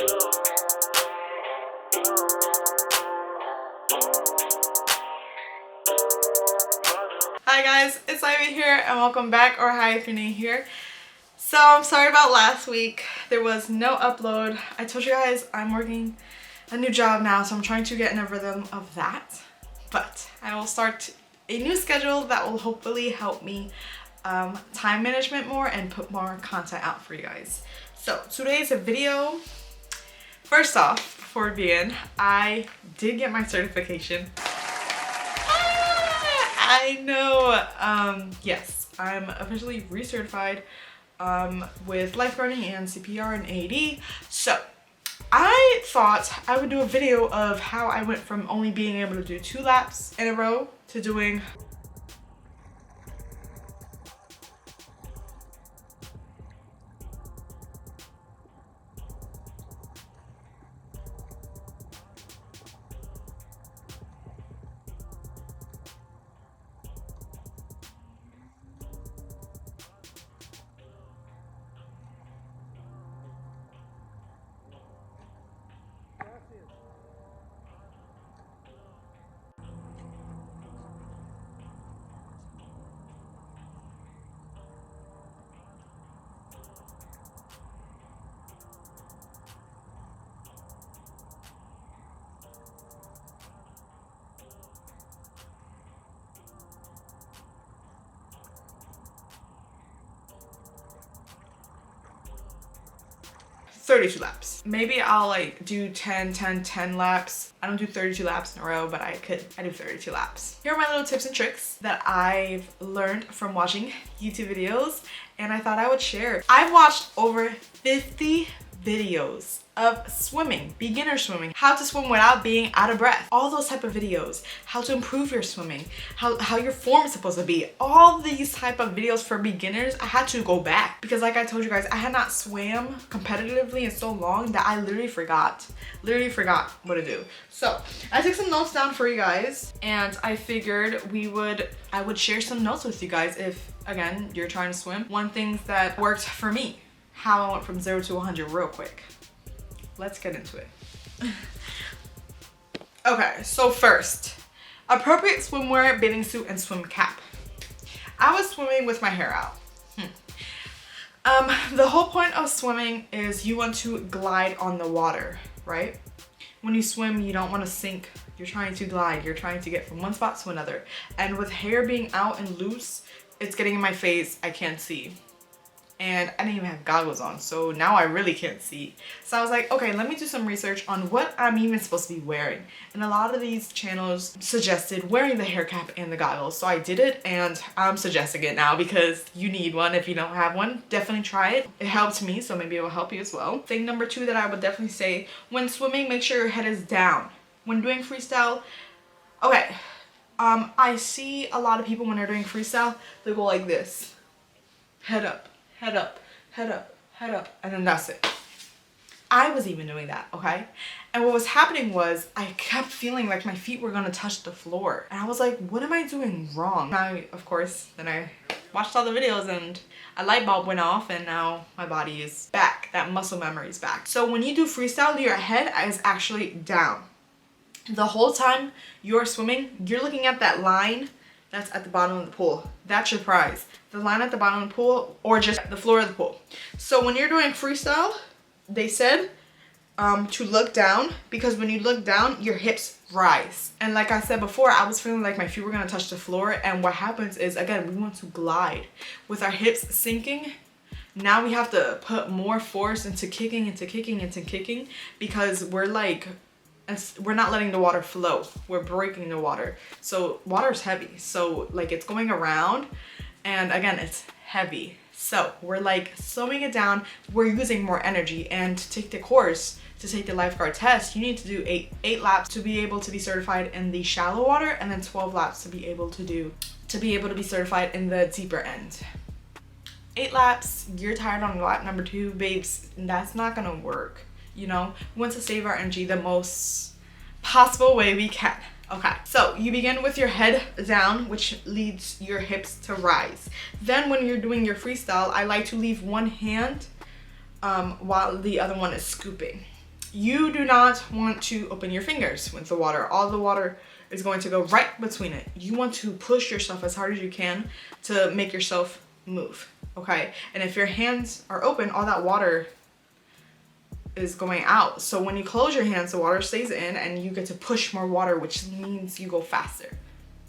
Hi guys, it's Ivy here and welcome back, or hi if you're new here. So I'm sorry about last week. There was no upload. I told you guys I'm working a new job now, so I'm trying to get in a rhythm of that. But I will start a new schedule that will hopefully help me time management more and put more content out for you guys. So today's video. First off, before we begin, I did get my certification. I know. Yes, I'm officially recertified with lifeguarding and CPR and AED. So I thought I would do a video of how I went from only being able to do 2 laps in a row to doing 32 laps. Maybe I'll like do 10 laps. I don't do 32 laps in a row, but I do 32 laps. Here are my little tips and tricks that I've learned from watching YouTube videos and I thought I would share. I've watched over 50 videos of swimming, beginner swimming, how to swim without being out of breath, all those type of videos, how to improve your swimming, how your form is supposed to be, all these type of videos for beginners. I had to go back because like I told you guys, I had not swam competitively in so long that I literally forgot what to do. So I took some notes down for you guys and I figured I would share some notes with you guys if, again, you're trying to swim. One thing that worked for me, how I went from 0 to 100 real quick. Let's get into it. Okay, so first, appropriate swimwear, bathing suit, and swim cap. I was swimming with my hair out. The whole point of swimming is you want to glide on the water, right? When you swim, you don't want to sink. You're trying to glide. You're trying to get from one spot to another. And with hair being out and loose, it's getting in my face. I can't see. And I didn't even have goggles on, so now I really can't see. So I was like, okay, let me do some research on what I'm even supposed to be wearing. And a lot of these channels suggested wearing the hair cap and the goggles. So I did it and I'm suggesting it now because you need one. If you don't have one, definitely try it. It helped me, so maybe it will help you as well. Thing number 2 that I would definitely say, when swimming, make sure your head is down. When doing freestyle, okay, I see a lot of people when they're doing freestyle, they go like this, head up. Head up, head up, head up, and then that's it. I was even doing that, okay? And what was happening was I kept feeling like my feet were gonna touch the floor. And I was like, what am I doing wrong? Of course, then I watched all the videos and a light bulb went off and now my body is back. That muscle memory is back. So when you do freestyle, your head is actually down. The whole time you're swimming, you're looking at that line that's at the bottom of the pool. That's your prize. The line at the bottom of the pool or just the floor of the pool. So when you're doing freestyle, they said to look down because when you look down, your hips rise. And like I said before, I was feeling like my feet were gonna touch the floor. And what happens is, again, we want to glide. With our hips sinking, now we have to put more force into kicking because we're not letting the water flow. We're breaking the water. So water is heavy. So like it's going around and again, it's heavy. So we're like slowing it down. We're using more energy. And to take the course, to take the lifeguard test, you need to do eight laps to be able to be certified in the shallow water and then 12 laps to be able to be certified in the deeper end. 8 laps, you're tired on lap number 2, babes, that's not gonna work. You know, we want to save our energy the most possible way we can. Okay, so you begin with your head down, which leads your hips to rise. Then when you're doing your freestyle, I like to leave one hand while the other one is scooping. You do not want to open your fingers with the water. All the water is going to go right between it. You want to push yourself as hard as you can to make yourself move, okay? And if your hands are open, all that water is going out. So when you close your hands, the water stays in and you get to push more water, which means you go faster,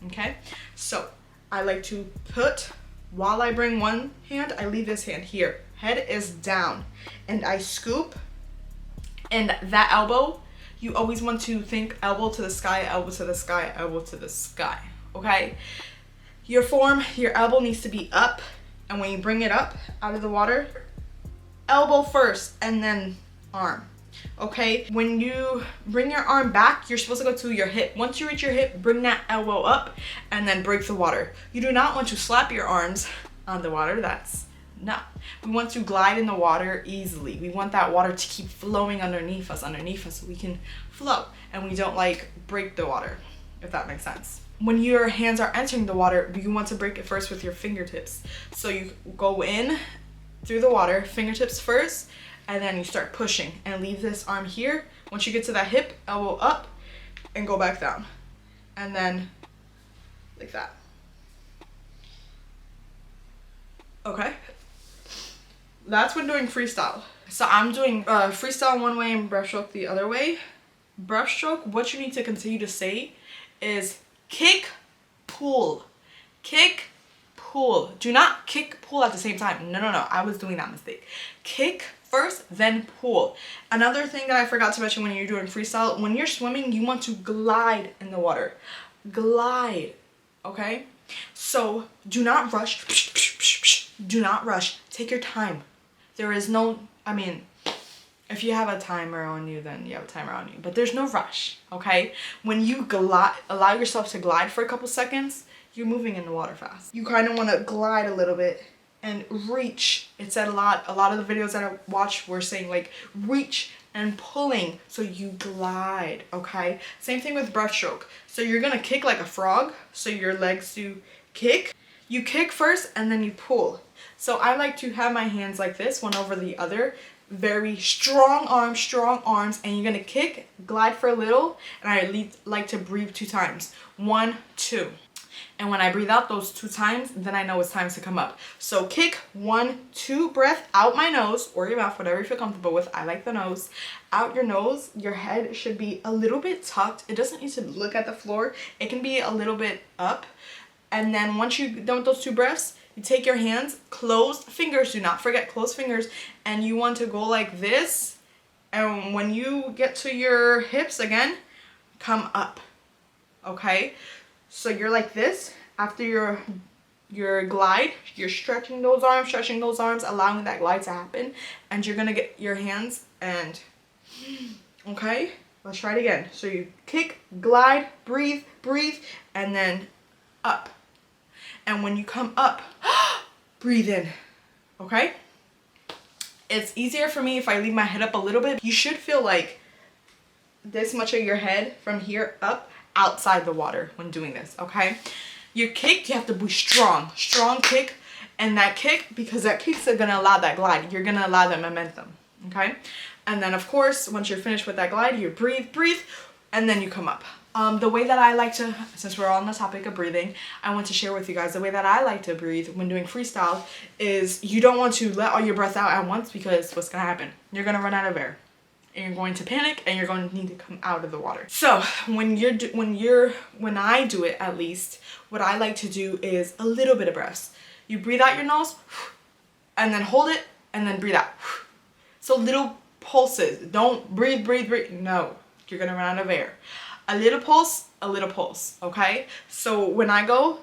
okay? So I like to put, while I bring one hand, I leave this hand here. Head is down and I scoop, and that elbow, you always want to think elbow to the sky, elbow to the sky, elbow to the sky, okay? Your elbow needs to be up, and when you bring it up out of the water, elbow first and then arm, okay? When you bring your arm back, you're supposed to go to your hip. Once you reach your hip, bring that elbow up and then break the water. You do not want to slap your arms on the water. No. We want to glide in the water easily. We want that water to keep flowing underneath us so we can flow and we don't like break the water, if that makes sense. When your hands are entering the water, you want to break it first with your fingertips. So you go in through the water, fingertips first, and then you start pushing and leave this arm here. Once you get to that hip, elbow up and go back down. And then like that. Okay? That's when doing freestyle. So I'm doing freestyle one way and breaststroke the other way. Breaststroke, what you need to continue to say is kick, pull. Kick, pull. Do not kick, pull at the same time. No. I was doing that mistake. Kick first, then pull. Another thing that I forgot to mention when you're doing freestyle, when you're swimming, you want to glide in the water. Glide, okay? So do not rush. Do not rush. Take your time. There is no, if you have a timer on you, then you have a timer on you. But there's no rush, okay? When you allow yourself to glide for a couple seconds, you're moving in the water fast. You kind of want to glide a little bit and reach. It said a lot of the videos that I watched were saying like reach and pulling, so you glide, okay? Same thing with breaststroke. So you're gonna kick like a frog, so your legs do kick. You kick first and then you pull. So I like to have my hands like this, one over the other. Very strong arms, and you're gonna kick, glide for a little, and I like to breathe 2 times. 1, 2. And when I breathe out those 2 times, then I know it's time to come up. So kick, 1, 2, breath out my nose or your mouth, whatever you feel comfortable with. I like the nose. Out your nose, your head should be a little bit tucked. It doesn't need to look at the floor. It can be a little bit up. And then once you're done with those 2 breaths, you take your hands, closed fingers, do not forget closed fingers, and you want to go like this. And when you get to your hips again, come up, okay? So you're like this. After your glide, you're stretching those arms, allowing that glide to happen, and you're gonna get your hands and, okay? Let's try it again. So you kick, glide, breathe, and then up. And when you come up, breathe in, okay? It's easier for me if I leave my head up a little bit. You should feel like this much of your head from here up outside the water when doing this, okay? Your kick, you have to be strong kick, and that kick, because that kick's gonna allow that glide. You're gonna allow that momentum, okay? And then of course, once you're finished with that glide, you breathe, and then you come up. The way that I like to, since we're on the topic of breathing, I want to share with you guys the way that I like to breathe when doing freestyle is you don't want to let all your breath out at once, because what's gonna happen? You're gonna run out of air. And you're going to panic, and you're going to need to come out of the water. So when I do it, at least, what I like to do is a little bit of breaths. You breathe out your nose, and then hold it, and then breathe out. So little pulses. Don't breathe. No, you're gonna run out of air. A little pulse, okay? So when I go,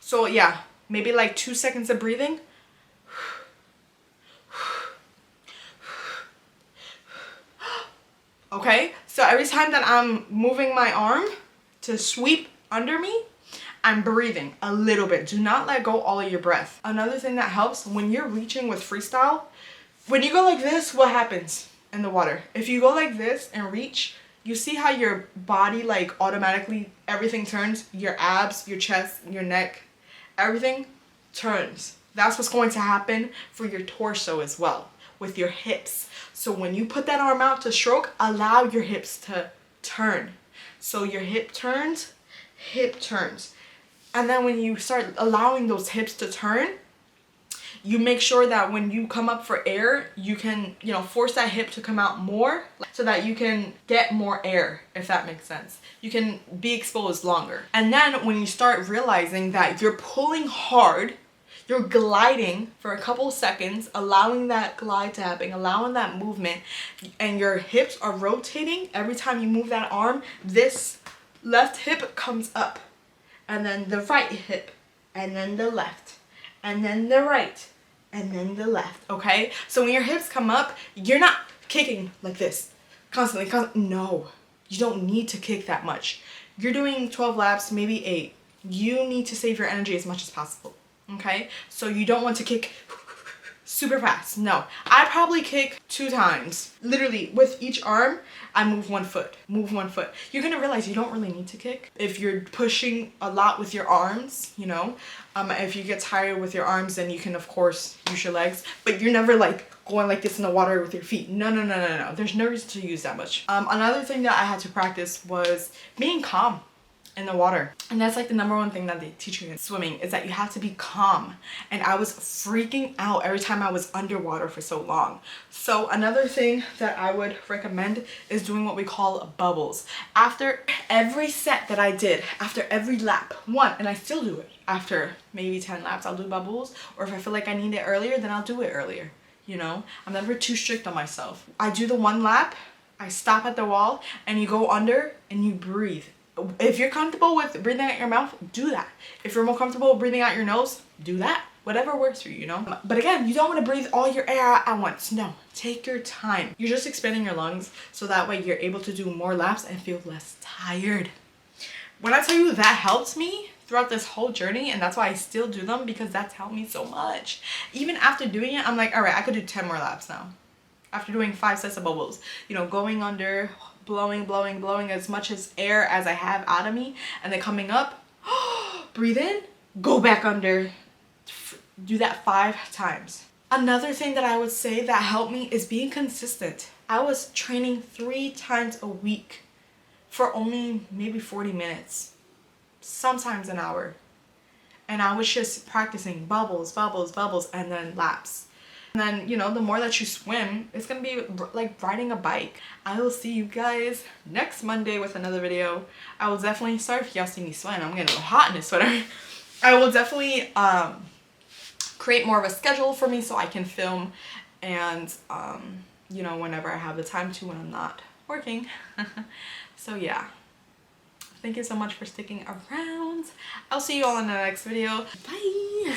so yeah, maybe like 2 seconds of breathing. Okay, so every time that I'm moving my arm to sweep under me, I'm breathing a little bit. Do not let go all of your breath. Another thing that helps when you're reaching with freestyle, when you go like this, what happens in the water? If you go like this and reach, you see how your body like automatically, everything turns, your abs, your chest, your neck, everything turns. That's what's going to happen for your torso as well. with your hips. So when you put that arm out to stroke, allow your hips to turn. So your hip turns. And then when you start allowing those hips to turn, you make sure that when you come up for air, you can, you know, force that hip to come out more so that you can get more air, if that makes sense. You can be exposed longer. And then when you start realizing that you're pulling hard, you're gliding for a couple seconds, allowing that glide to happen, allowing that movement, and your hips are rotating every time you move that arm, this left hip comes up, and then the right hip, and then the left, and then the right, and then the left, okay? So when your hips come up, you're not kicking like this constantly. No, you don't need to kick that much. You're doing 12 laps, maybe 8. You need to save your energy as much as possible, okay? So you don't want to kick super fast. No, I probably kick 2 times. Literally, with each arm, I move 1 foot. You're gonna realize you don't really need to kick if you're pushing a lot with your arms, you know. If you get tired with your arms, then you can, of course, use your legs. But you're never, like, going like this in the water with your feet. No. There's no reason to use that much. Another thing that I had to practice was being calm in the water. And that's like the #1 thing that they teach you in swimming, is that you have to be calm. And I was freaking out every time I was underwater for so long. So another thing that I would recommend is doing what we call bubbles. After every set that I did, after every lap, and I still do it after maybe 10 laps, I'll do bubbles. Or if I feel like I need it earlier, then I'll do it earlier. You know, I'm never too strict on myself. I do the 1 lap, I stop at the wall, and you go under and you breathe. If you're comfortable with breathing out your mouth, do that. If you're more comfortable breathing out your nose, do that. Whatever works for you, you know? But again, you don't want to breathe all your air out at once. No, take your time. You're just expanding your lungs so that way you're able to do more laps and feel less tired. When I tell you that helped me throughout this whole journey, and that's why I still do them, because that's helped me so much. Even after doing it, I'm like, all right, I could do 10 more laps now. After doing 5 sets of bubbles, you know, going under, blowing as much as air as I have out of me, and then coming up, breathe in, go back under, do that 5 times. Another thing that I would say that helped me is being consistent. I was training 3 times a week for only maybe 40 minutes, sometimes an hour. And I was just practicing bubbles, and then laps. And then, you know, the more that you swim, it's gonna be like riding a bike. I will see you guys next Monday with another video. I will definitely, sorry if y'all see me sweating, I'm getting hot in this sweater. I will definitely create more of a schedule for me so I can film and, you know, whenever I have the time to when I'm not working. So yeah. Thank you so much for sticking around. I'll see you all in the next video. Bye!